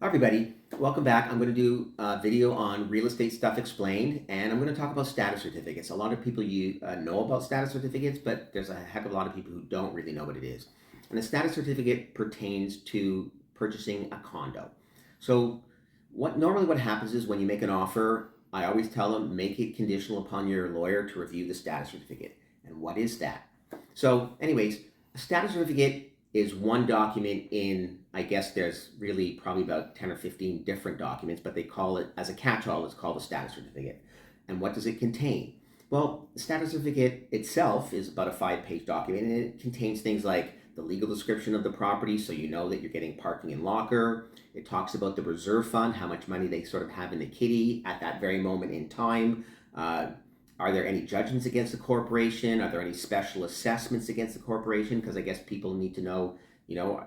Hi everybody, welcome back. I'm going to do a video on real estate stuff explained, and I'm going to talk about status certificates. A lot of people know about status certificates, but there's a heck of a lot of people who don't really know what it is. And a status certificate pertains to purchasing a condo. So what happens is when you make an offer, I always tell them make it conditional upon your lawyer to review the status certificate. And what is that? So anyways, a status certificate is one document in, I guess there's really probably about 10 or 15 different documents, but they call it, as a catch-all, it's called a status certificate. And what does it contain? Well, the status certificate itself is about a 5-page document, and it contains things like the legal description of the property, so you know that you're getting parking and locker. It talks about the reserve fund, how much money they sort of have in the kitty at that very moment in time. Are there any judgments against the corporation? Are there any special assessments against the corporation? Because I guess people need to know,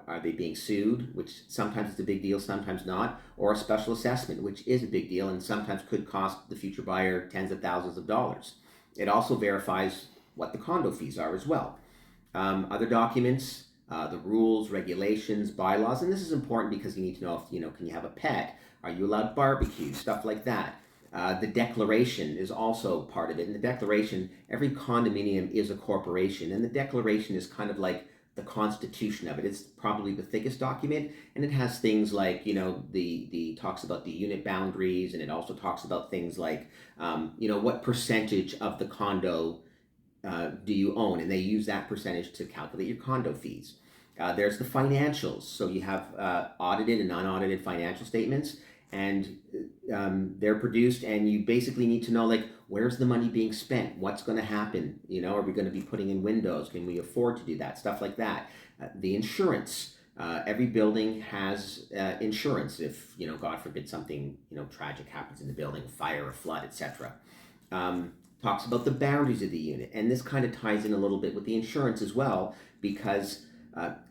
are they being sued? Which sometimes is a big deal, sometimes not. Or a special assessment, which is a big deal and sometimes could cost the future buyer tens of thousands of dollars. It also verifies what the condo fees are as well. Other documents, the rules, regulations, bylaws, and this is important because you need to know if, can you have a pet? Are you allowed barbecue? Stuff like that. The declaration is also part of it. In the declaration, every condominium is a corporation, and the declaration is kind of like the constitution of it. It's probably the thickest document, and it has things like, the talks about the unit boundaries, and it also talks about things like, what percentage of the condo do you own, and they use that percentage to calculate your condo fees. There's the financials, so you have audited and unaudited financial statements, and they're produced, and you basically need to know, like, where's the money being spent, what's going to happen, are we going to be putting in windows, can we afford to do that, stuff like that. The insurance, every building has insurance if, God forbid, something tragic happens in the building, fire, a flood, etc. Talks about the boundaries of the unit, and this kind of ties in a little bit with the insurance as well, because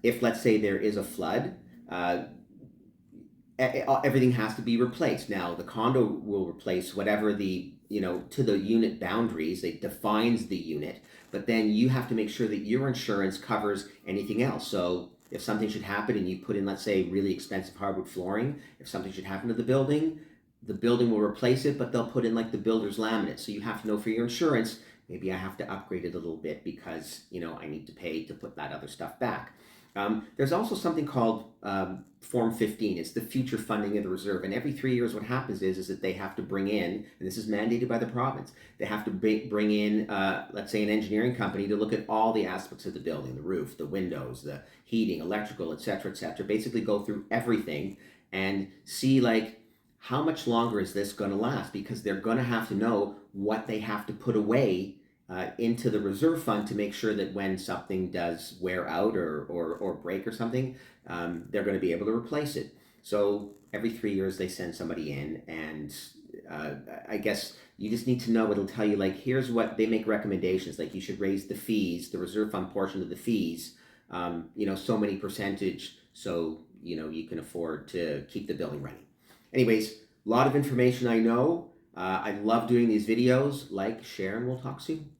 if, let's say, there is a flood, everything has to be replaced. Now, the condo will replace whatever to the unit boundaries, it defines the unit, but then you have to make sure that your insurance covers anything else. So if something should happen and you put in, let's say, really expensive hardwood flooring, if something should happen to the building will replace it, but they'll put in like the builder's laminate. So you have to know for your insurance, maybe I have to upgrade it a little bit because, I need to pay to put that other stuff back. There's also something called Form 15. It's the future funding of the reserve. And every 3 years, what happens is that they have to bring in, and this is mandated by the province, they have to bring in, let's say, an engineering company to look at all the aspects of the building, the roof, the windows, the heating, electrical, etc., etc. Basically go through everything and see, like, how much longer is this going to last? Because they're going to have to know what they have to put away into the reserve fund to make sure that when something does wear out or break or something, they're going to be able to replace it. So every 3 years they send somebody in, and I guess you just need to know. It'll tell you, like, here's what they make recommendations, like you should raise the fees, the reserve fund portion of the fees, so many percentage, so you can afford to keep the building running. Anyways, a lot of information, I know. I love doing these videos. Like, share, and we'll talk soon.